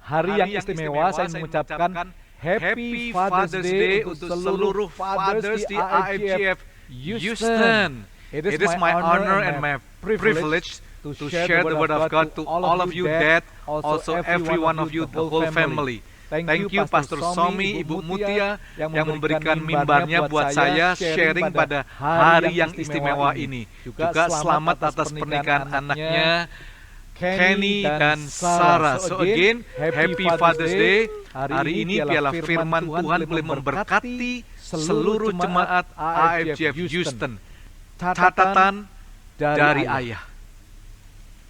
hari yang istimewa. Saya mengucapkan Happy Father's Day untuk seluruh fathers di AFGF Houston. It is my honor and my privilege to share the word of God to all of you, Dad, also every one of you, the whole family. Thank you Pastor Somi, Ibu Mutia yang memberikan mimbarnya buat saya sharing pada hari yang istimewa ini. Juga selamat atas pernikahan anaknya Kenny dan Sarah. So again, Happy Father's Day. Hari ini biarlah firman Tuhan boleh memberkati seluruh jemaat AFGF Houston. Catatan dari ayah.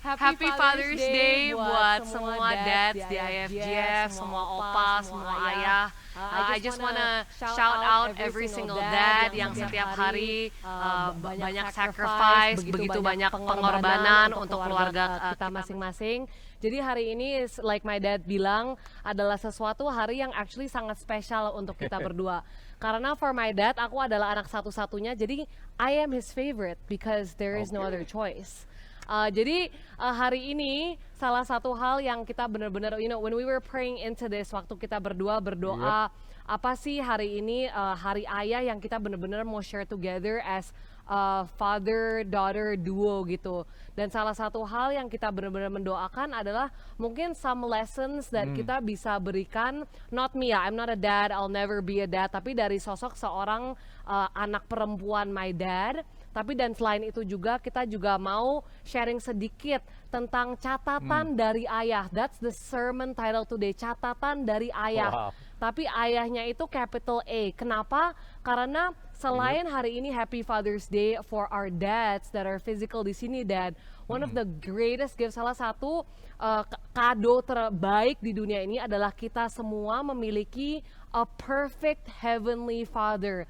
Happy Father's Day buat semua dads di IFGF, semua opa, semua ayah. I just wanna shout out every single dad yang setiap hari banyak sacrifice, begitu banyak pengorbanan untuk keluarga kita masing-masing. Jadi hari ini, like my dad bilang, adalah sesuatu hari yang actually sangat spesial untuk kita berdua. Karena for my dad, aku adalah anak satu-satunya, jadi I am his favorite because there is no other choice. Jadi hari ini salah satu hal yang kita benar-benar, when we were praying into this, waktu kita berdua berdoa, apa sih hari ini hari ayah yang kita benar-benar mau share together as father-daughter duo gitu. Dan salah satu hal yang kita benar-benar mendoakan adalah mungkin some lessons that kita bisa berikan, not me ya, I'm not a dad, I'll never be a dad, tapi dari sosok seorang anak perempuan my dad. Tapi dan selain itu juga kita juga mau sharing sedikit tentang catatan dari ayah. That's the sermon title today, catatan dari ayah. Wow. Tapi ayahnya itu capital A. Kenapa? Karena selain hari ini Happy Father's Day for our dads that are physical di sini, Dad, one of the greatest gifts, salah satu kado terbaik di dunia ini adalah kita semua memiliki a perfect heavenly father.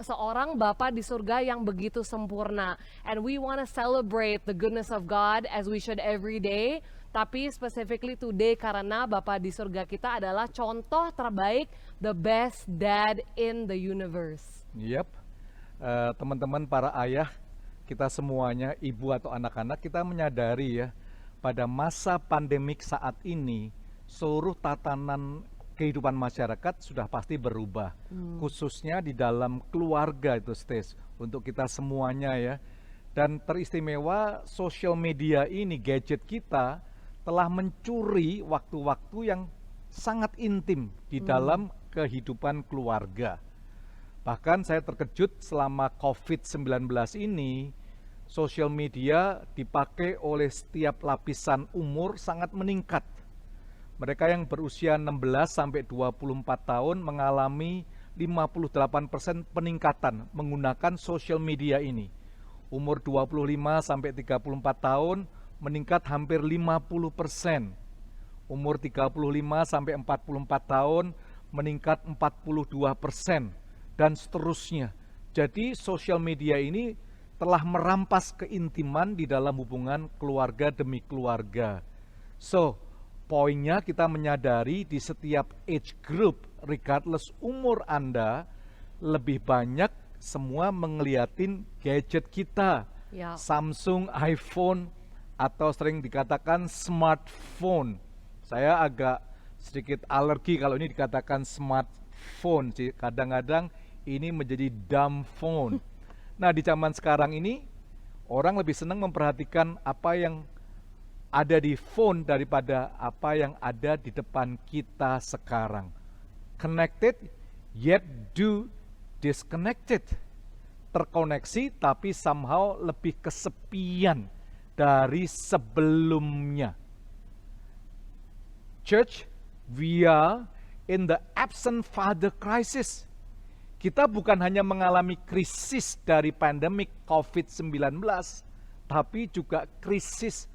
Seorang Bapa di surga yang begitu sempurna. And we want to celebrate the goodness of God as we should every day. Tapi specifically today karena Bapa di surga kita adalah contoh terbaik, the best dad in the universe. Yep, teman-teman para ayah, kita semuanya, ibu atau anak-anak, kita menyadari ya, pada masa pandemik saat ini, seluruh tatanan kehidupan masyarakat sudah pasti berubah, khususnya di dalam keluarga itu, Stes, untuk kita semuanya ya. Dan teristimewa sosial media ini, gadget kita telah mencuri waktu-waktu yang sangat intim di dalam kehidupan keluarga. Bahkan saya terkejut selama COVID-19 ini, sosial media dipakai oleh setiap lapisan umur sangat meningkat. Mereka yang berusia 16 sampai 24 tahun mengalami 58% peningkatan menggunakan sosial media ini. Umur 25 sampai 34 tahun meningkat hampir 50%. Umur 35 sampai 44 tahun meningkat 42% dan seterusnya. Jadi sosial media ini telah merampas keintiman di dalam hubungan keluarga demi keluarga. So, poinnya kita menyadari di setiap age group, regardless umur Anda, lebih banyak semua ngeliatin gadget kita. Samsung, iPhone, atau sering dikatakan smartphone. Saya agak sedikit alergi kalau ini dikatakan smartphone. Kadang-kadang ini menjadi dumb phone. Nah, di zaman sekarang ini, orang lebih senang memperhatikan apa yang ada di phone daripada apa yang ada di depan kita sekarang. Connected yet do disconnected. Terkoneksi tapi somehow lebih kesepian dari sebelumnya. Church, we are in the absent father crisis. Kita bukan hanya mengalami krisis dari pandemik COVID-19, tapi juga krisis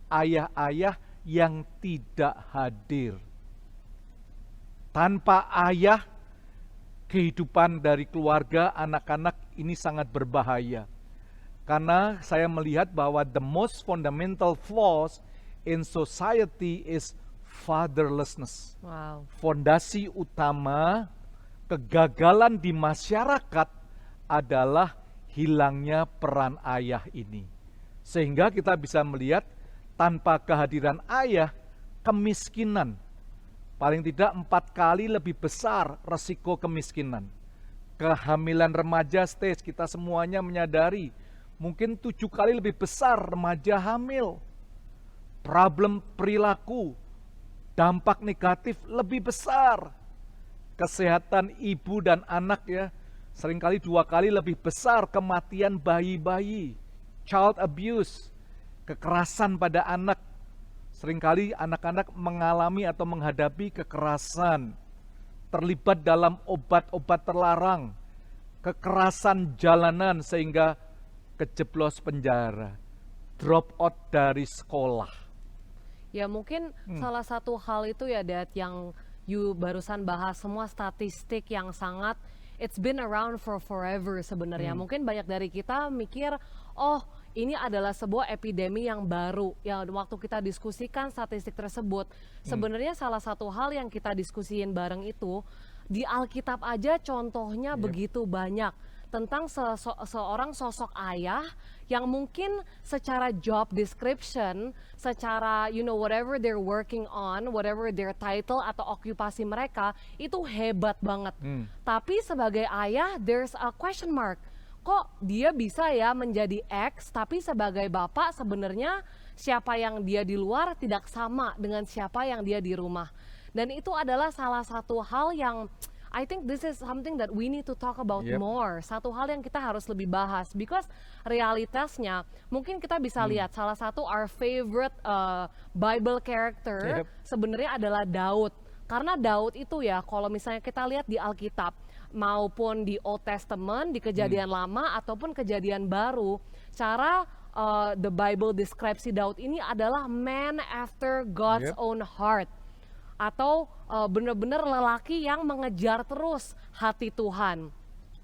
ayah-ayah yang tidak hadir. Tanpa ayah, kehidupan dari keluarga, anak-anak ini sangat berbahaya. Karena saya melihat bahwa the most fundamental flaws in society is fatherlessness. Wow. Fondasi utama kegagalan di masyarakat adalah hilangnya peran ayah ini. Sehingga kita bisa melihat tanpa kehadiran ayah, kemiskinan paling tidak 4 kali lebih besar resiko kemiskinan. Kehamilan remaja stage, kita semuanya menyadari, mungkin 7 kali lebih besar remaja hamil. Problem perilaku, dampak negatif lebih besar. Kesehatan ibu dan anak ya, seringkali 2 kali lebih besar kematian bayi-bayi. Child abuse, kekerasan pada anak. Seringkali anak-anak mengalami atau menghadapi kekerasan, terlibat dalam obat-obat terlarang, kekerasan jalanan sehingga kejeblos penjara, drop out dari sekolah. Ya mungkin salah satu hal itu ya Dad yang you barusan bahas, semua statistik yang sangat it's been around for forever sebenarnya. Mungkin banyak dari kita mikir, oh ini adalah sebuah epidemi yang baru. Ya waktu kita diskusikan statistik tersebut, sebenarnya salah satu hal yang kita diskusiin bareng itu di Alkitab aja contohnya begitu banyak tentang seorang sosok ayah yang mungkin secara job description, secara whatever they're working on, whatever their title atau okupasi mereka itu hebat banget. Tapi sebagai ayah there's a question mark. Kok dia bisa ya menjadi X, tapi sebagai bapak sebenarnya siapa yang dia di luar tidak sama dengan siapa yang dia di rumah. Dan itu adalah salah satu hal yang I think this is something that we need to talk about more. Satu hal yang kita harus lebih bahas, because realitasnya mungkin kita bisa lihat salah satu our favorite Bible character sebenarnya adalah Daud. Karena Daud itu ya, kalau misalnya kita lihat di Alkitab maupun di Old Testament, di Kejadian Lama ataupun Kejadian Baru, cara the Bible deskripsi Daud ini adalah man after God's own heart, atau benar-benar lelaki yang mengejar terus hati Tuhan.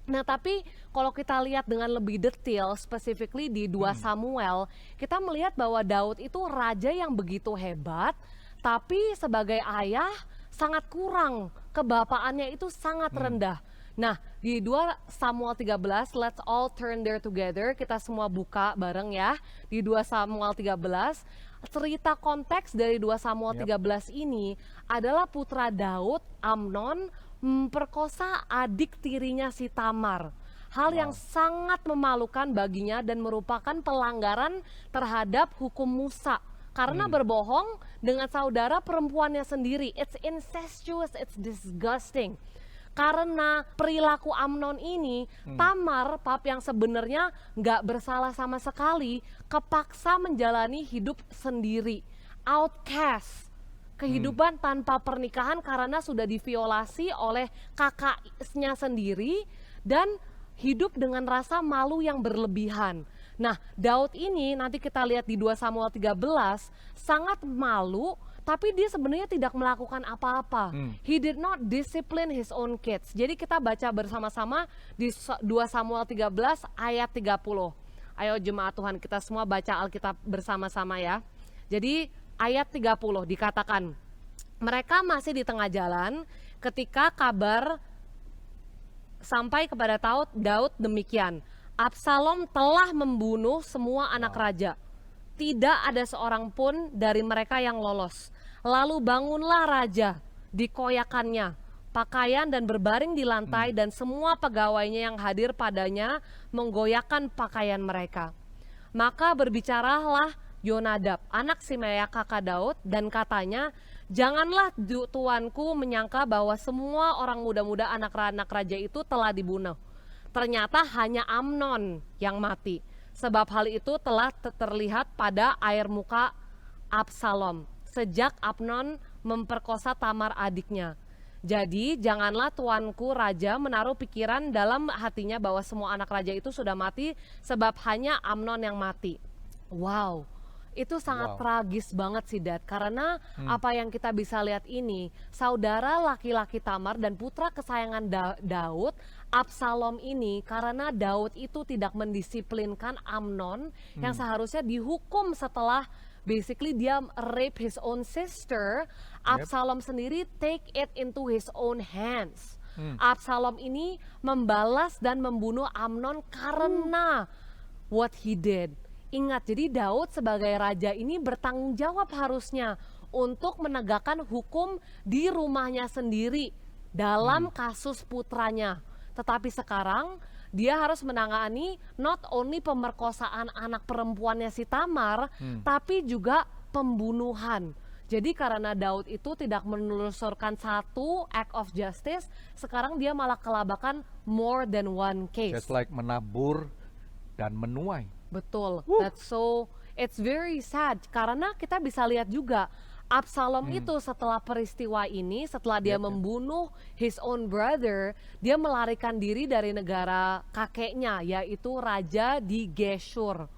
Nah tapi kalau kita lihat dengan lebih detail, specifically di 2 Samuel, kita melihat bahwa Daud itu raja yang begitu hebat, tapi sebagai ayah sangat kurang, kebapaannya itu sangat rendah. Nah di 2 Samuel 13, let's all turn there together, kita semua buka bareng ya. Di 2 Samuel 13, cerita konteks dari 2 Samuel 13 ini adalah putra Daud, Amnon, memperkosa adik tirinya si Tamar. Hal yang sangat memalukan baginya dan merupakan pelanggaran terhadap hukum Musa. Karena berbohong dengan saudara perempuannya sendiri. It's incestuous, it's disgusting. Karena perilaku Amnon ini, Tamar, pap, yang sebenarnya nggak bersalah sama sekali, kepaksa menjalani hidup sendiri, outcast, kehidupan tanpa pernikahan karena sudah diviolasi oleh kakaknya sendiri dan hidup dengan rasa malu yang berlebihan. Nah, Daud ini nanti kita lihat di 2 Samuel 13 sangat malu, tapi dia sebenarnya tidak melakukan apa-apa. He did not discipline his own kids. Jadi kita baca bersama-sama di 2 Samuel 13 ayat 30. Ayo jemaat Tuhan, kita semua baca Alkitab bersama-sama ya. Jadi ayat 30 dikatakan, mereka masih di tengah jalan ketika kabar sampai kepada Daud demikian, Absalom telah membunuh semua anak raja. Tidak ada seorang pun dari mereka yang lolos. Lalu bangunlah raja, dikoyakannya pakaian dan berbaring di lantai, dan semua pegawainya yang hadir padanya menggoyahkan pakaian mereka. Maka berbicaralah Yonadab, anak Simea kakak Daud, dan katanya, janganlah tuanku menyangka bahwa semua orang muda-muda anak-anak raja itu telah dibunuh. Ternyata hanya Amnon yang mati, sebab hal itu telah terlihat pada air muka Absalom sejak Amnon memperkosa Tamar adiknya. Jadi janganlah tuanku raja menaruh pikiran dalam hatinya bahwa semua anak raja itu sudah mati, sebab hanya Amnon yang mati. Wow, itu sangat tragis banget sih Dad, karena apa yang kita bisa lihat ini, saudara laki-laki Tamar dan putra kesayangan Daud, Absalom ini, karena Daud itu tidak mendisiplinkan Amnon yang seharusnya dihukum setelah basically dia rape his own sister. Absalom sendiri take it into his own hands. Absalom ini membalas dan membunuh Amnon karena what he did. Ingat, jadi Daud sebagai raja ini bertanggung jawab harusnya untuk menegakkan hukum di rumahnya sendiri dalam kasus putranya. Tetapi sekarang dia harus menangani not only pemerkosaan anak perempuannya si Tamar, tapi juga pembunuhan. Jadi karena Daud itu tidak menelusurkan satu act of justice, sekarang dia malah kelabakan more than one case. Just like menabur dan menuai. Betul, it's very sad karena kita bisa lihat juga Absalom itu setelah peristiwa ini, setelah dia membunuh his own brother, dia melarikan diri dari negara kakeknya, yaitu raja di Geshur.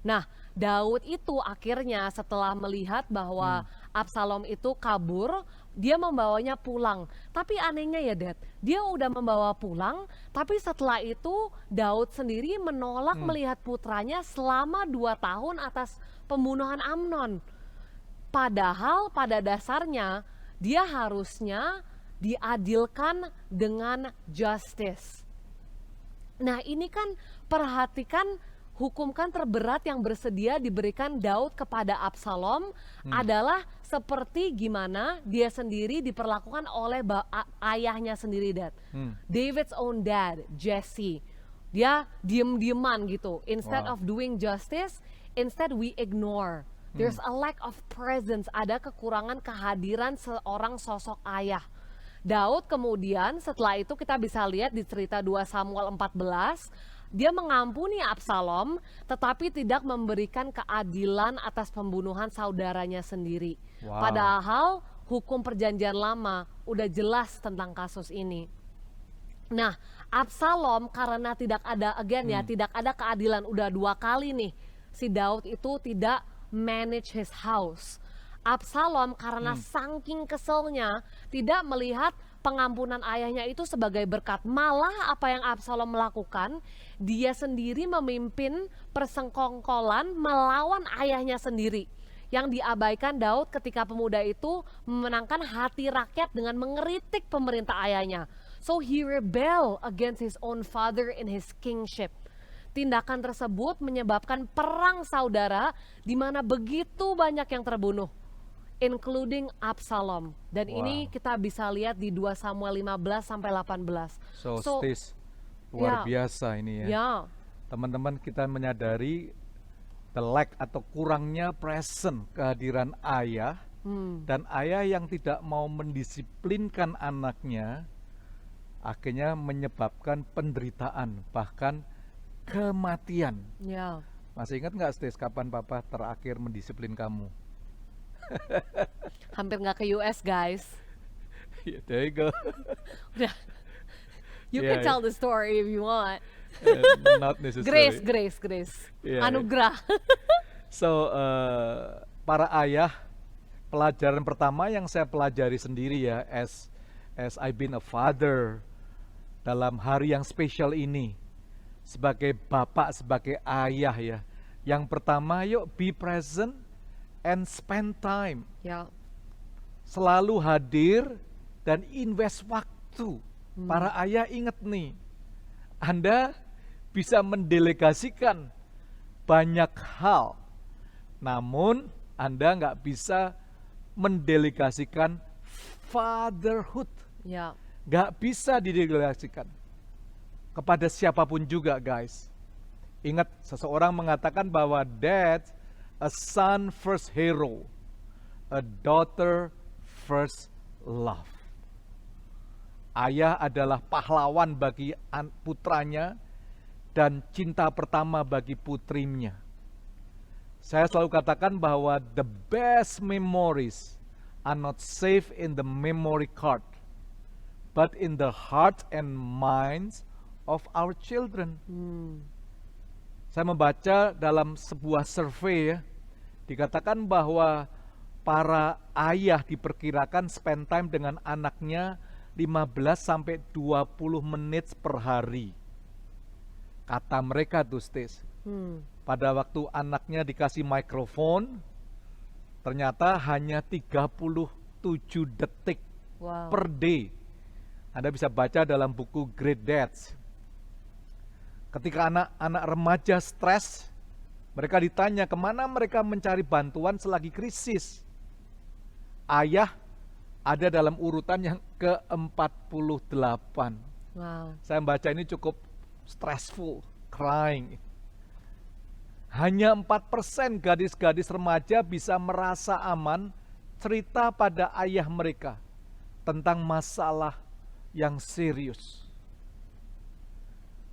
Nah, Daud itu akhirnya setelah melihat bahwa Absalom itu kabur, dia membawanya pulang. Tapi anehnya ya Dad, dia udah membawa pulang, tapi setelah itu Daud sendiri menolak melihat putranya selama 2 tahun atas pembunuhan Amnon. Padahal pada dasarnya dia harusnya diadilkan dengan justice. Nah ini kan perhatikan hukum kan terberat yang bersedia diberikan Daud kepada Absalom adalah seperti gimana dia sendiri diperlakukan oleh ayahnya sendiri, Dad. David's own dad, Jesse. Dia diem-dieman gitu. Instead of doing justice, instead we ignore. There's a lack of presence, ada kekurangan kehadiran seorang sosok ayah. Daud kemudian setelah itu kita bisa lihat di cerita 2 Samuel 14, dia mengampuni Absalom tetapi tidak memberikan keadilan atas pembunuhan saudaranya sendiri. Padahal hukum perjanjian lama udah jelas tentang kasus ini. Nah, Absalom karena tidak ada tidak ada keadilan, udah 2 kali nih si Daud itu tidak manage his house. Absalom karena saking keselnya tidak melihat pengampunan ayahnya itu sebagai berkat. Malah apa yang Absalom melakukan, dia sendiri memimpin persengkongkolan melawan ayahnya sendiri. Yang diabaikan Daud ketika pemuda itu memenangkan hati rakyat dengan mengeritik pemerintah ayahnya. So he rebel against his own father in his kingship. Tindakan tersebut menyebabkan perang saudara di mana begitu banyak yang terbunuh, including Absalom. Dan ini kita bisa lihat di 2 Samuel 15 sampai 18. So Stis, luar biasa ini ya. Teman-teman, kita menyadari the lack atau kurangnya present kehadiran ayah, dan ayah yang tidak mau mendisiplinkan anaknya akhirnya menyebabkan penderitaan, bahkan kematian. Masih ingat nggak Stis, kapan papa terakhir mendisiplin kamu? Hampir nggak ke US guys. Yeah, there you go. Udah. You can tell the story if you want. Not necessary. Grace. Anugerah. So, para ayah, pelajaran pertama yang saya pelajari sendiri ya, as I've been a father dalam hari yang spesial ini, sebagai bapak, sebagai ayah ya. Yang pertama, yuk be present and spend time. Selalu hadir dan invest waktu. Para ayah ingat nih, Anda bisa mendelegasikan banyak hal, namun Anda nggak bisa mendelegasikan fatherhood. Nggak bisa didelegasikan kepada siapapun juga, guys. Ingat, seseorang mengatakan bahwa dad, a son first hero, a daughter first love. Ayah adalah pahlawan bagi putranya dan cinta pertama bagi putrinya. Saya selalu katakan bahwa the best memories are not safe in the memory card, but in the heart and minds of our children. Saya membaca dalam sebuah survei ya, dikatakan bahwa para ayah diperkirakan spend time dengan anaknya 15 sampai 20 menit per hari. Kata mereka tuh Stis, pada waktu anaknya dikasih mikrofon, ternyata hanya 37 detik per day. Anda bisa baca dalam buku Great Dads. Ketika anak-anak remaja stres, mereka ditanya kemana mereka mencari bantuan selagi krisis. ayah ada dalam urutan yang ke-48. Wow. Saya baca ini cukup stressful, crying. Hanya 4% gadis-gadis remaja bisa merasa aman cerita pada ayah mereka tentang masalah yang serius.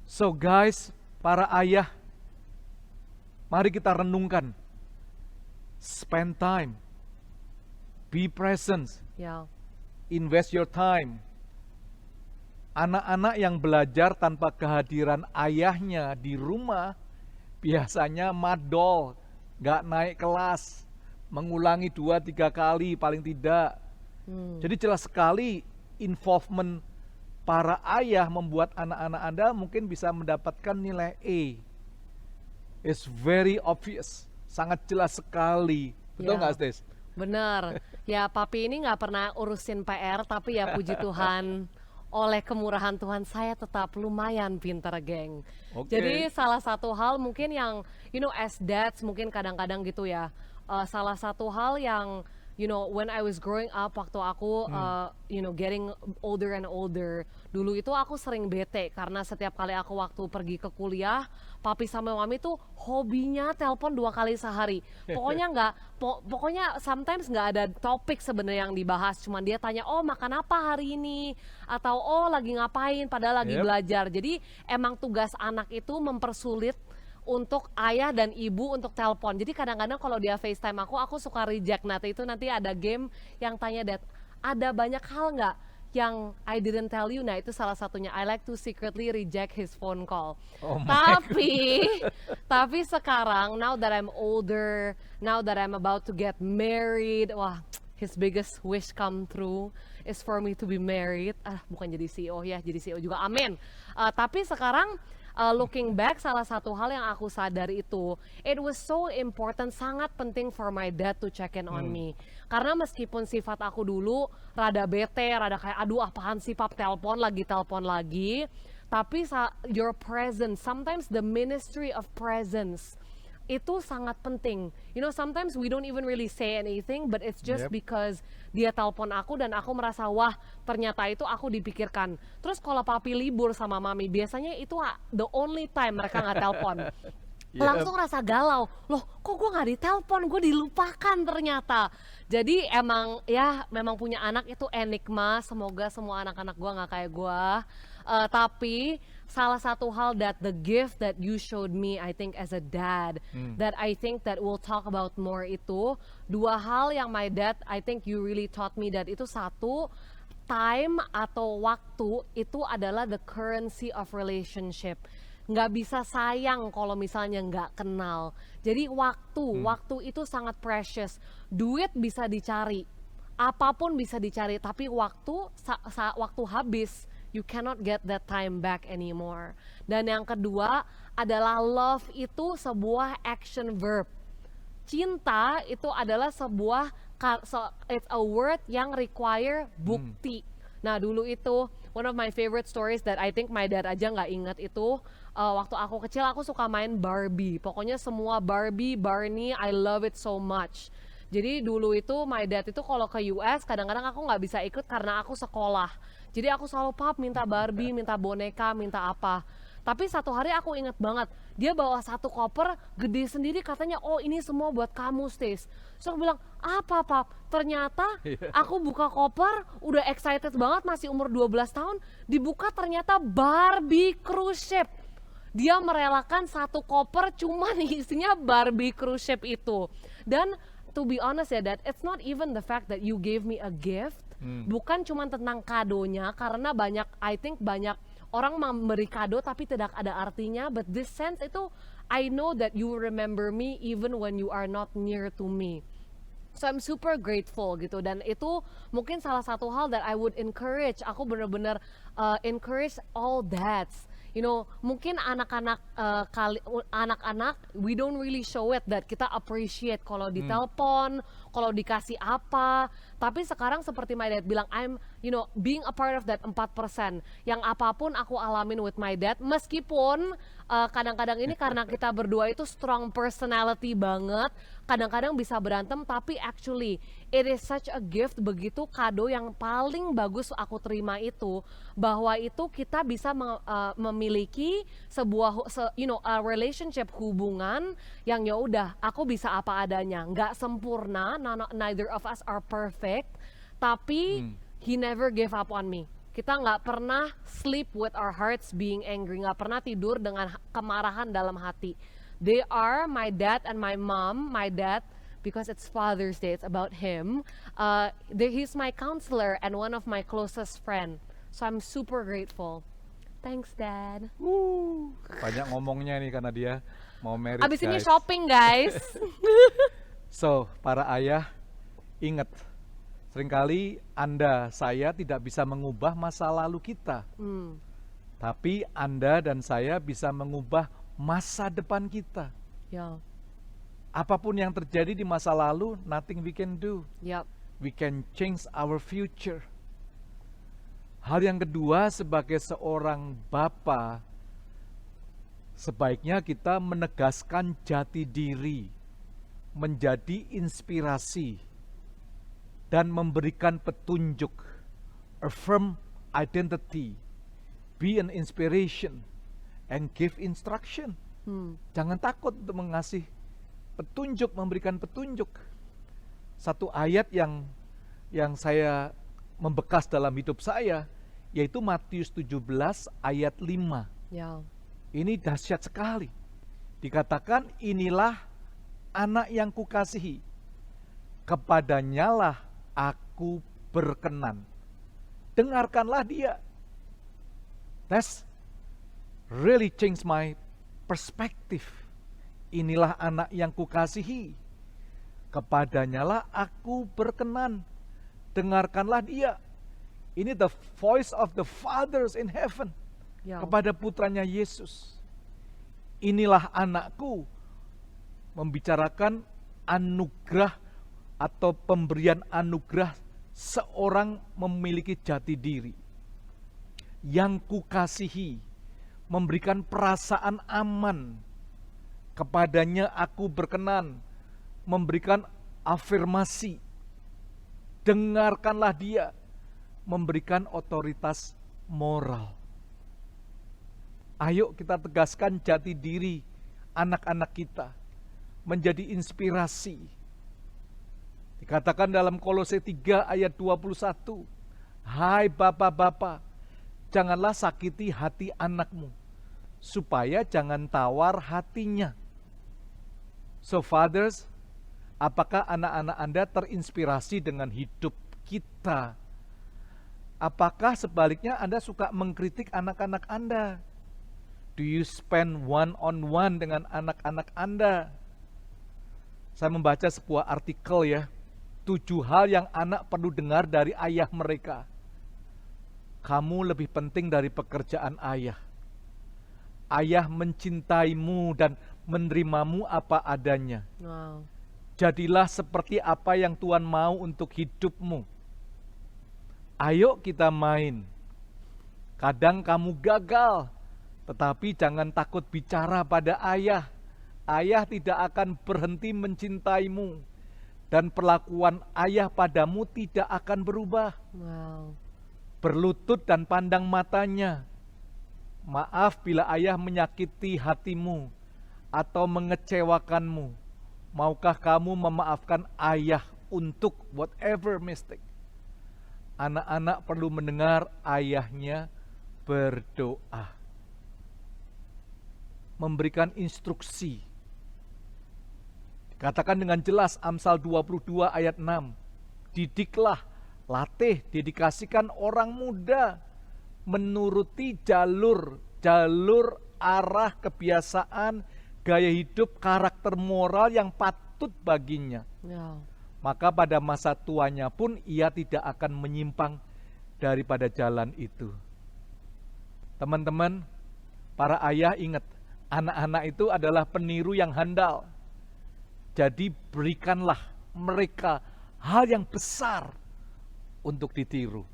So guys, para ayah, mari kita renungkan. Spend time. Be present. Ya. Invest your time. Anak-anak yang belajar tanpa kehadiran ayahnya di rumah biasanya madol, gak naik kelas, mengulangi 2-3 kali paling tidak. Jadi jelas sekali involvement para ayah membuat anak-anak Anda mungkin bisa mendapatkan nilai A. It's very obvious, sangat jelas sekali. Betul nggak, Stes? Bener. Ya, papi ini nggak pernah urusin PR, tapi ya puji Tuhan, oleh kemurahan Tuhan saya tetap lumayan pinter, geng. Oke. Jadi salah satu hal mungkin yang, as dads mungkin kadang-kadang gitu ya, salah satu hal yang, when I was growing up, waktu aku, getting older and older, dulu itu aku sering bete karena setiap kali aku waktu pergi ke kuliah, papi sama mami tuh hobinya telepon 2 kali sehari. Pokoknya sometimes nggak ada topik sebenarnya yang dibahas, cuman dia tanya, oh makan apa hari ini, atau oh lagi ngapain, padahal lagi belajar. Jadi emang tugas anak itu mempersulit untuk ayah dan ibu untuk telepon. Jadi kadang-kadang kalau dia FaceTime aku suka reject. Nanti ada game yang tanya, Dad, ada banyak hal nggak yang I didn't tell you? Nah itu salah satunya, I like to secretly reject his phone call. Oh my Tapi sekarang, now that I'm older, now that I'm about to get married, wah, his biggest wish come true is for me to be married. Bukan jadi CEO ya, jadi CEO juga, amin. Tapi sekarang, looking back, salah satu hal yang aku sadar itu, it was so important, sangat penting for my dad to check in on me. Karena meskipun sifat aku dulu rada bete, rada kayak aduh apaan sih pap, telepon lagi, tapi your presence, sometimes the ministry of presence, itu sangat penting. Sometimes we don't even really say anything, but it's just because dia telepon aku dan aku merasa, wah ternyata itu aku dipikirkan. Terus kalau papi libur sama mami, biasanya itu the only time mereka nggak telepon. Langsung rasa galau, loh kok gue nggak ditelepon, gue dilupakan ternyata. Jadi memang punya anak itu enigma, semoga semua anak-anak gue nggak kayak gue. Tapi salah satu hal that the gift that you showed me, I think as a dad, that I think that we'll talk about more itu, 2 hal yang my dad, I think you really taught me that itu, satu, time atau waktu itu adalah the currency of relationship. Nggak bisa sayang kalau misalnya nggak kenal. Jadi waktu itu sangat precious. Duit bisa dicari, apapun bisa dicari, tapi waktu habis, you cannot get that time back anymore. Dan yang kedua adalah love itu sebuah action verb. Cinta itu adalah it's a word yang require bukti. Nah dulu itu one of my favorite stories that I think my dad aja nggak inget itu, waktu aku kecil aku suka main Barbie. Pokoknya semua Barbie, Barney, I love it so much. Jadi dulu itu my dad itu kalau ke US kadang-kadang aku nggak bisa ikut karena aku sekolah. Jadi aku selalu pap minta Barbie, minta boneka, minta apa. Tapi satu hari aku inget banget, dia bawa 1 koper gede sendiri, katanya, oh ini semua buat kamu, Stis. So aku bilang, apa pap? Ternyata aku buka koper, udah excited banget, masih umur 12 tahun, dibuka ternyata Barbie cruise ship. Dia merelakan 1 koper cuman isinya Barbie cruise ship itu. Dan to be honest ya Dad, it's not even the fact that you gave me a gift, bukan cuma tentang kadonya, karena I think banyak orang memberi kado tapi tidak ada artinya, but this sense itu, I know that you remember me even when you are not near to me. So I'm super grateful gitu, dan itu mungkin salah satu hal that I would encourage, aku bener-bener encourage all dads. Mungkin anak-anak we don't really show it that kita appreciate kalau ditelepon, kalau dikasih apa. Tapi sekarang seperti my dad bilang, I'm being a part of that 4%. Yang apapun aku alamin with my dad, meskipun kadang-kadang ini karena kita berdua itu strong personality banget, kadang-kadang bisa berantem, tapi actually it is such a gift. Begitu kado yang paling bagus aku terima itu, bahwa itu kita bisa memiliki sebuah a relationship, hubungan yang ya udah aku bisa apa adanya, nggak sempurna, neither of us are perfect, tapi he never gave up on me. Kita nggak pernah sleep with our hearts being angry, nggak pernah tidur dengan kemarahan dalam hati. They are my dad and my mom. My dad, because it's Father's Day, it's about him. He's my counselor and one of my closest friend. So I'm super grateful. Thanks, Dad. Banyak ngomongnya nih karena dia mau married, Abis ini guys. shopping, guys. So, para ayah, ingat, seringkali Anda, saya tidak bisa mengubah masa lalu kita. Tapi Anda dan saya bisa mengubah masa depan kita. Ya, Apapun yang terjadi di masa lalu, nothing we can do. yep. We can change our future. Hal yang kedua, sebagai seorang bapa, sebaiknya kita menegaskan jati diri, menjadi inspirasi, dan memberikan petunjuk. Affirm identity, be an inspiration, and give instruction. Jangan takut untuk mengasih petunjuk, memberikan petunjuk. Satu ayat yang saya membekas dalam hidup saya, yaitu Matius 17 ayat 5. Ya, Ini dahsyat sekali. Dikatakan, inilah anak yang kukasihi, kepadanyalah aku berkenan. Dengarkanlah dia. That's really changed my perspective. Inilah anak yang kukasihi, kepadanyalah aku berkenan. Dengarkanlah dia. Ini the voice of the fathers in heaven. ya. Kepada putranya Yesus. Inilah anakku, membicarakan anugerah atau pemberian anugerah seorang memiliki jati diri. Yang kukasihi, memberikan perasaan aman. Kepadanya aku berkenan, memberikan afirmasi. Dengarkanlah dia, memberikan otoritas moral. Ayo kita tegaskan jati diri anak-anak kita, menjadi inspirasi. Dikatakan dalam Kolose 3 ayat 21, hai bapak-bapak, janganlah sakiti hati anakmu, supaya jangan tawar hatinya. So fathers, apakah anak-anak Anda terinspirasi dengan hidup kita? Apakah sebaliknya Anda suka mengkritik anak-anak Anda? Do you spend one-on-one dengan anak-anak Anda? Saya membaca sebuah artikel ya, 7 hal yang anak perlu dengar dari ayah mereka. Kamu lebih penting dari pekerjaan ayah. Ayah mencintaimu dan menerimamu apa adanya. Wow. Jadilah seperti apa yang Tuhan mau untuk hidupmu. Ayo kita main. Kadang kamu gagal, tetapi jangan takut bicara pada ayah. Ayah tidak akan berhenti mencintaimu, dan perlakuan ayah padamu tidak akan berubah. Wow. Berlutut dan pandang matanya. Maaf bila ayah menyakiti hatimu atau mengecewakanmu. Maukah kamu memaafkan ayah untuk whatever mistake? Anak-anak perlu mendengar ayahnya berdoa. Memberikan instruksi. Katakan dengan jelas Amsal 22 ayat 6. Didiklah, latih, dedikasikan orang muda menuruti jalur arah kebiasaan, gaya hidup, karakter moral yang patut baginya. Ya. Maka pada masa tuanya pun ia tidak akan menyimpang daripada jalan itu. Teman-teman, para ayah ingat, anak-anak itu adalah peniru yang handal. Jadi berikanlah mereka hal yang besar untuk ditiru.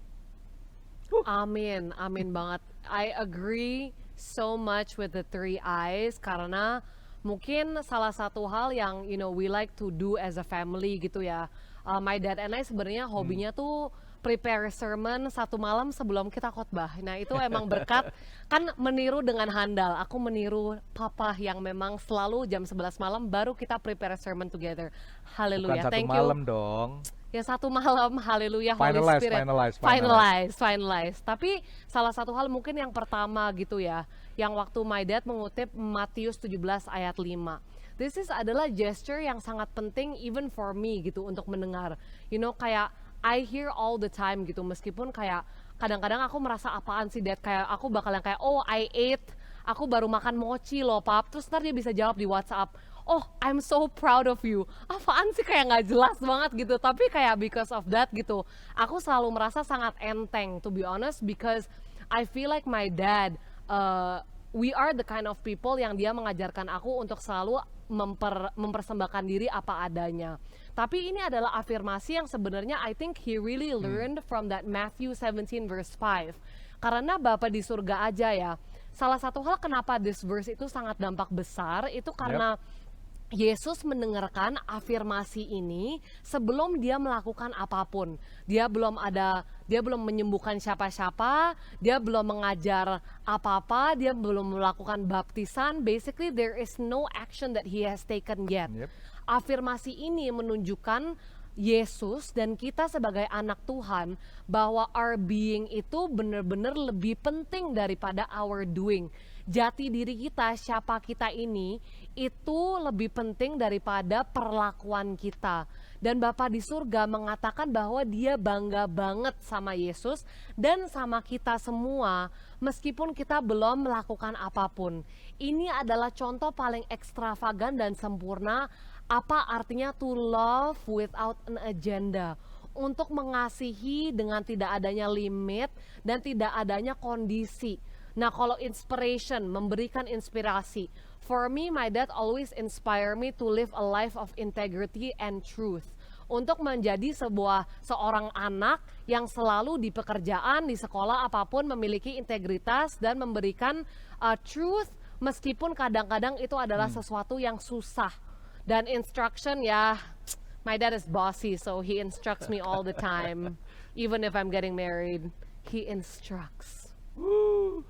Amin, amin banget. I agree so much with the three eyes karena mungkin salah satu hal yang we like to do as a family gitu ya. My dad and I sebenarnya hobinya tuh prepare sermon 1 malam sebelum kita khotbah. Nah itu emang berkat kan meniru dengan handal. Aku meniru papa yang memang selalu jam 11 malam baru kita prepare sermon together. Haleluya. Bukan 1 Thank malam you. dong. Ya 1 malam, haleluya, Holy Spirit. Finalize. Tapi salah satu hal mungkin yang pertama gitu ya, yang waktu my dad mengutip Matius 17 ayat 5. This is adalah gesture yang sangat penting even for me gitu untuk mendengar. Kayak I hear all the time gitu, meskipun kayak kadang-kadang aku merasa apaan sih dad, kayak aku bakal yang kayak I ate, aku baru makan mochi loh pap, terus ntar dia bisa jawab di WhatsApp, oh I'm so proud of you, apaan sih kayak nggak jelas banget gitu, tapi kayak because of that gitu, aku selalu merasa sangat enteng to be honest, because I feel like my dad, we are the kind of people yang dia mengajarkan aku untuk selalu mempersembahkan diri apa adanya. Tapi ini adalah afirmasi yang sebenarnya I think he really learned from that Matthew 17 verse 5. Karena Bapa di surga aja ya. Salah satu hal kenapa this verse itu sangat dampak besar itu karena Yesus mendengarkan afirmasi ini sebelum dia melakukan apapun. Dia belum menyembuhkan siapa-siapa, dia belum mengajar apa-apa, dia belum melakukan baptisan. Basically there is no action that he has taken yet. Afirmasi ini menunjukkan Yesus dan kita sebagai anak Tuhan bahwa our being itu benar-benar lebih penting daripada our doing. Jati diri kita, siapa kita ini, itu lebih penting daripada perlakuan kita. Dan Bapa di surga mengatakan bahwa dia bangga banget sama Yesus dan sama kita semua meskipun kita belum melakukan apapun. Ini adalah contoh paling ekstravagan dan sempurna apa artinya to love without an agenda. Untuk mengasihi dengan tidak adanya limit dan tidak adanya kondisi. Nah kalau inspiration, memberikan inspirasi. For me, my dad always inspire me to live a life of integrity and truth. Untuk menjadi seorang anak yang selalu di pekerjaan, di sekolah apapun memiliki integritas dan memberikan truth meskipun kadang-kadang itu adalah sesuatu yang susah. Dan instruction ya, my dad is bossy so he instructs me all the time. Even if I'm getting married, he instructs. Woo.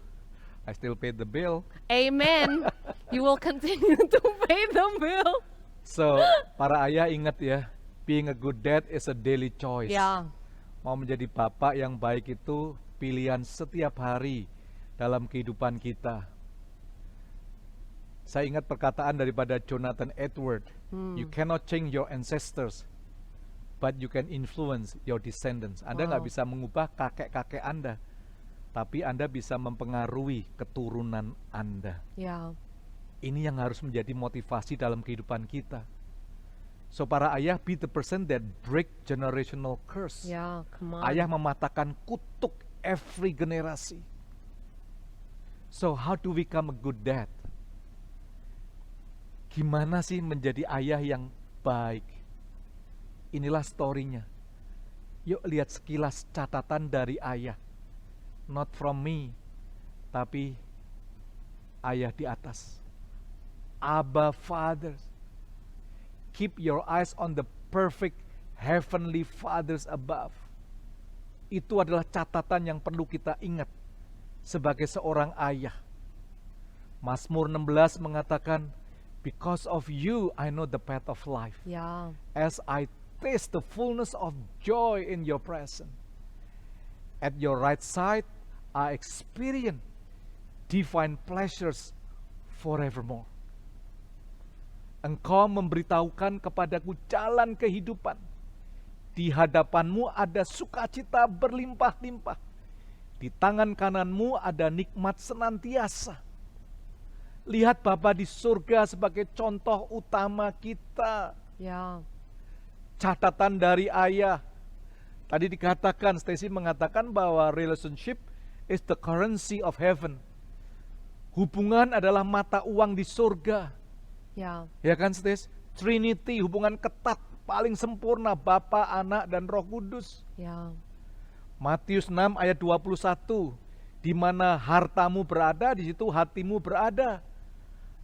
I still paid the bill. Amen. You will continue to pay the bill. So, para ayah ingat ya, being a good dad is a daily choice. Ya. Mau menjadi bapak yang baik itu pilihan setiap hari dalam kehidupan kita. Saya ingat perkataan daripada Jonathan Edwards, you cannot change your ancestors, but you can influence your descendants. Anda nggak bisa mengubah kakek-kakek Anda, tapi Anda bisa mempengaruhi keturunan Anda. Ya. Ini yang harus menjadi motivasi dalam kehidupan kita. So para ayah, be the person that break generational curse. Ya, come on. Ayah mematahkan kutuk every generasi. So how do we become a good dad? Gimana sih menjadi ayah yang baik? Inilah story-nya. Yuk lihat sekilas catatan dari ayah. Not from me, tapi ayah di atas. Abba Father. Keep your eyes on the perfect heavenly fathers above. Itu adalah catatan yang perlu kita ingat sebagai seorang ayah. Mazmur 16 mengatakan, because of you I know the path of life. Ya. As I taste the fullness of joy in your presence. At your right side I experience divine pleasures forevermore. Engkau memberitahukan kepadaku jalan kehidupan. Di hadapanmu ada sukacita berlimpah-limpah. Di tangan kananmu ada nikmat senantiasa. Lihat Bapa di surga sebagai contoh utama kita. Ya. Catatan dari ayah. Tadi dikatakan, Stacy mengatakan bahwa relationship is the currency of heaven. Hubungan adalah mata uang di surga. Ya. Ya kan Stacy? Trinity, hubungan ketat paling sempurna, Bapa, Anak, dan Roh Kudus. Ya. Matius 6 ayat 21, di mana hartamu berada, di situ hatimu berada.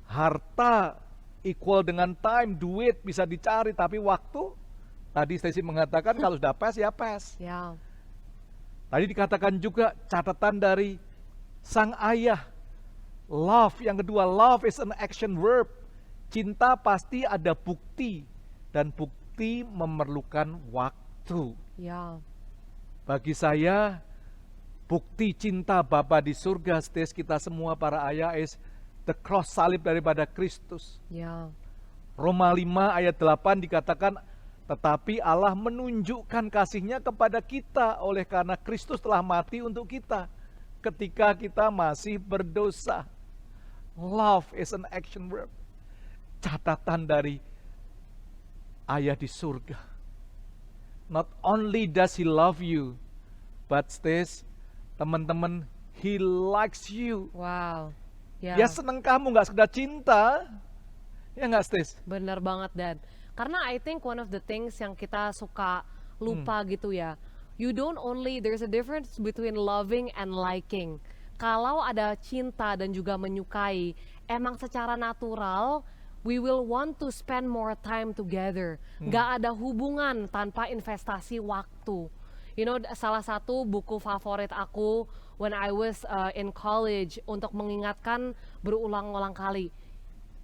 Harta equal dengan time, duit bisa dicari, tapi waktu, tadi Stacy mengatakan kalau sudah pas ya pas. Ya. Tadi dikatakan juga catatan dari sang ayah, love, yang kedua, love is an action verb. Cinta pasti ada bukti, dan bukti memerlukan waktu. Ya. Bagi saya, bukti cinta Bapa di surga, stage kita semua para ayah, is the cross, salib daripada Kristus. Ya. Roma 5 ayat 8 dikatakan, tetapi Allah menunjukkan kasih-Nya kepada kita oleh karena Kristus telah mati untuk kita ketika kita masih berdosa. Love is an action verb. Catatan dari ayah di surga. Not only does He love you, but Stes, teman-teman, He likes you. Wow. Ya. Dia senang kamu, nggak sekedar cinta. Ya nggak, Stes? Bener banget, Dad. Karena I think one of the things yang kita suka lupa gitu ya, you don't only, there's a difference between loving and liking. Kalau ada cinta dan juga menyukai, emang secara natural, we will want to spend more time together. Gak ada hubungan tanpa investasi waktu. You know, salah satu buku favorit aku when I was in college untuk mengingatkan berulang-ulang kali,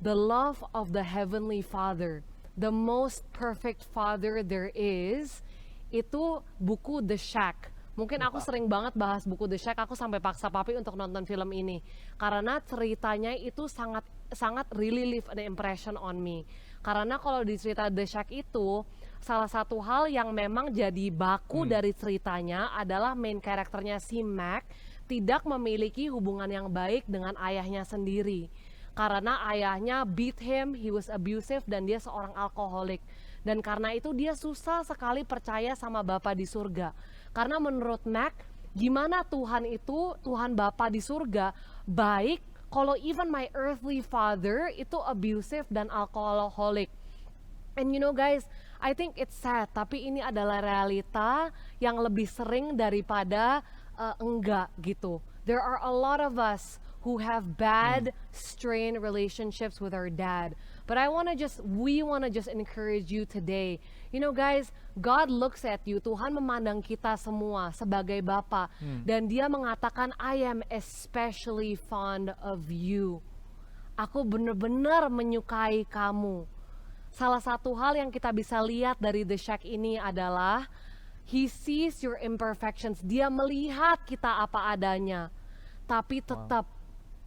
the love of the Heavenly Father, the most perfect Father there is, itu buku The Shack. Mungkin aku sering banget bahas buku The Shack, aku sampai paksa papi untuk nonton film ini. Karena ceritanya itu sangat really leave an impression on me. Karena kalau di cerita The Shack itu, salah satu hal yang memang jadi baku dari ceritanya adalah main karakternya si Mac tidak memiliki hubungan yang baik dengan ayahnya sendiri. Karena ayahnya beat him, he was abusive, dan dia seorang alkoholik. Dan karena itu dia susah sekali percaya sama Bapa di surga. Karena menurut Mac, gimana Tuhan itu, Tuhan Bapa di surga, baik kalau even my earthly father itu abusive dan alkoholik. And you know guys, I think it's sad, tapi ini adalah realita yang lebih sering daripada enggak gitu. There are a lot of us who have bad, strained relationships with our dad. But we wanna just encourage you today. You know guys, God looks at you, Tuhan memandang kita semua sebagai Bapa, dan Dia mengatakan, I am especially fond of you. Aku benar-benar menyukai kamu. Salah satu hal yang kita bisa lihat dari The Shack ini adalah He sees your imperfections. Dia melihat kita apa adanya, tapi tetap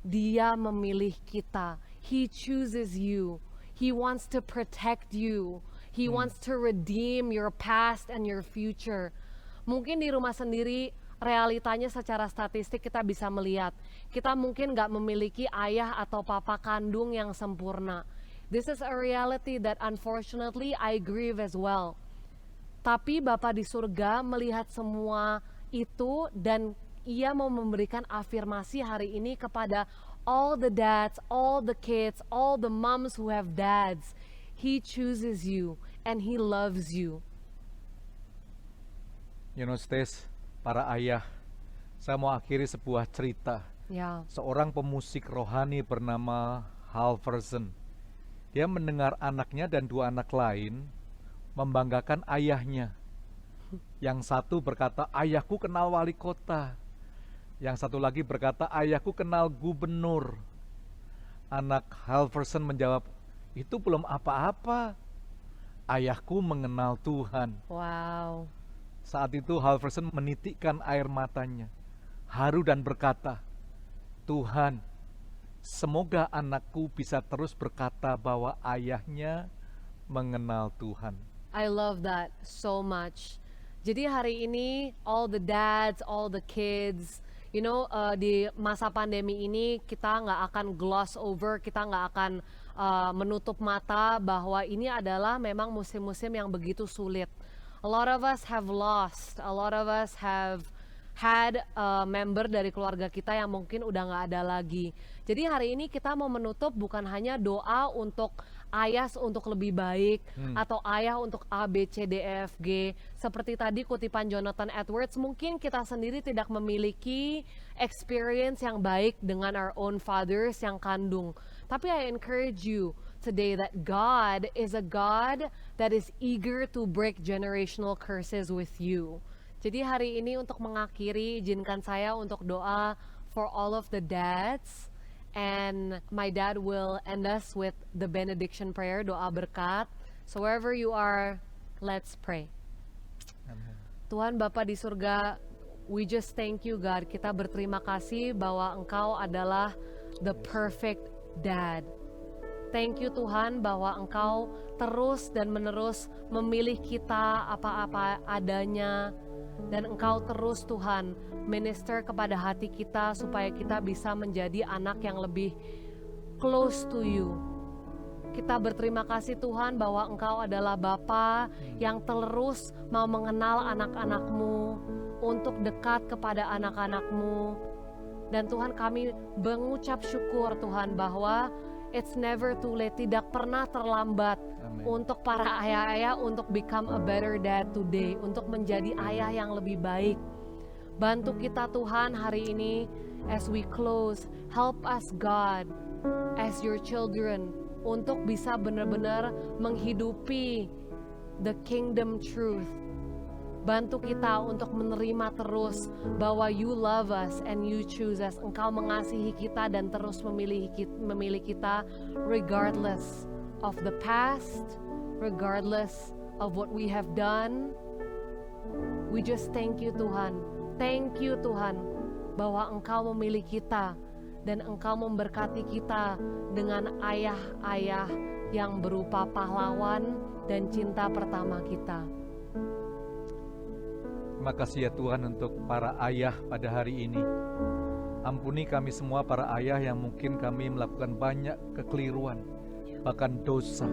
Dia memilih kita. He chooses you. He wants to protect you. He wants to redeem your past and your future. Mungkin di rumah sendiri realitanya secara statistik kita bisa melihat, kita mungkin gak memiliki ayah atau papa kandung yang sempurna. This is a reality that unfortunately I grieve as well. Tapi Bapa di surga melihat semua itu, dan Ia mau memberikan afirmasi hari ini kepada all the dads, all the kids, all the moms who have dads. He chooses you and He loves you. You know, Stes, para ayah, saya mau akhiri sebuah cerita. Ya. Seorang pemusik rohani bernama Halverson. Dia mendengar anaknya dan dua anak lain membanggakan ayahnya. Yang satu berkata, ayahku kenal wali kota. Yang satu lagi berkata, ayahku kenal gubernur. Anak Halverson menjawab, itu belum apa-apa. Ayahku mengenal Tuhan. Wow. Saat itu Halverson menitikkan air matanya, haru dan berkata, Tuhan, semoga anakku bisa terus berkata bahwa ayahnya mengenal Tuhan. I love that so much. Jadi hari ini all the dads, all the kids, you know, di masa pandemi ini kita nggak akan gloss over, kita nggak akan menutup mata bahwa ini adalah memang musim-musim yang begitu sulit. A lot of us have lost, a lot of us have had a member dari keluarga kita yang mungkin udah nggak ada lagi. Jadi hari ini kita mau menutup bukan hanya doa untuk ayah untuk lebih baik atau ayah untuk A, B, C, D, E, F, G. Seperti tadi kutipan Jonathan Edwards, mungkin kita sendiri tidak memiliki experience yang baik dengan our own fathers yang kandung. Tapi I encourage you today that God is a God that is eager to break generational curses with you. Jadi hari ini untuk mengakhiri, izinkan saya untuk doa for all of the dads. And my dad will end us with the benediction prayer, doa berkat. So wherever you are, let's pray. Amen. Tuhan Bapa di surga, we just thank you God. Kita berterima kasih bahwa Engkau adalah the perfect dad. Thank you Tuhan bahwa Engkau terus dan menerus memilih kita apa-apa adanya. Dan Engkau terus Tuhan minister kepada hati kita supaya kita bisa menjadi anak yang lebih close to you. Kita berterima kasih Tuhan bahwa Engkau adalah Bapa yang terus mau mengenal anak-anak-Mu, untuk dekat kepada anak-anak-Mu. Dan Tuhan kami mengucap syukur Tuhan bahwa it's never too late, tidak pernah terlambat. Amen. Untuk para ayah-ayah untuk become a better dad today, untuk menjadi ayah yang lebih baik. Bantu kita Tuhan hari ini as we close, help us God as your children untuk bisa benar-benar menghidupi the kingdom truth. Bantu kita untuk menerima terus bahwa you love us and you choose us. Engkau mengasihi kita dan terus memilih kita regardless of the past, regardless of what we have done. We just thank you Tuhan. Thank you Tuhan bahwa Engkau memilih kita dan Engkau memberkati kita dengan ayah-ayah yang berupa pahlawan dan cinta pertama kita. Terima kasih ya Tuhan untuk para ayah pada hari ini. Ampuni kami semua para ayah yang mungkin kami melakukan banyak kekeliruan, bahkan dosa.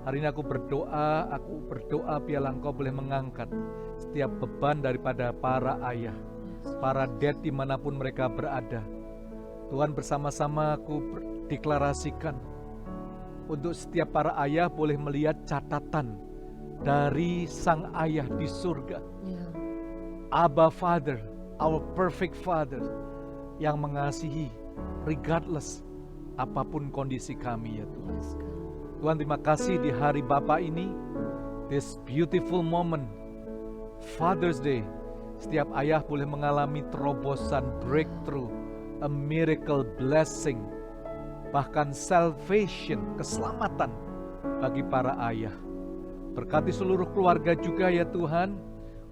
Hari ini aku berdoa biarlah Engkau boleh mengangkat setiap beban daripada para ayah, para dad dimanapun mereka berada. Tuhan, bersama-sama aku deklarasikan untuk setiap para ayah boleh melihat catatan dari sang ayah di surga. Abba Father, our perfect Father, yang mengasihi regardless apapun kondisi kami ya Tuhan. Tuhan, terima kasih di hari Bapa ini, this beautiful moment, Father's Day, setiap ayah boleh mengalami terobosan, breakthrough, a miracle blessing, bahkan salvation, keselamatan bagi para ayah. Berkati seluruh keluarga juga ya Tuhan.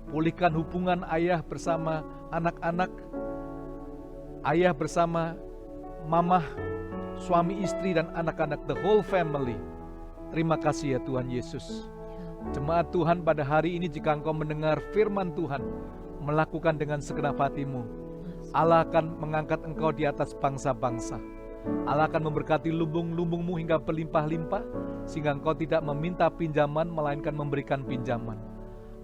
Pulihkan hubungan ayah bersama anak-anak, ayah bersama mamah, suami istri dan anak-anak, the whole family. Terima kasih ya Tuhan Yesus. Jemaat Tuhan pada hari ini jika engkau mendengar firman Tuhan, melakukan dengan segenap hatimu, Allah akan mengangkat engkau di atas bangsa-bangsa. Allah akan memberkati lumbung-lumbungmu hingga berlimpah-limpah, sehingga engkau tidak meminta pinjaman, melainkan memberikan pinjaman.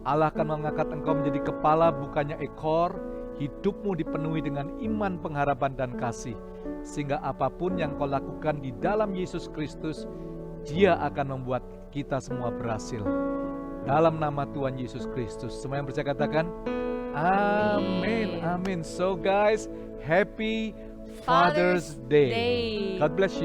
Allah akan mengangkat engkau menjadi kepala bukannya ekor. Hidupmu dipenuhi dengan iman, pengharapan dan kasih, sehingga apapun yang kau lakukan di dalam Yesus Kristus, Dia akan membuat kita semua berhasil. Dalam nama Tuhan Yesus Kristus, semua yang percaya katakan amin. Amin. So guys, happy Father's Day. God bless you.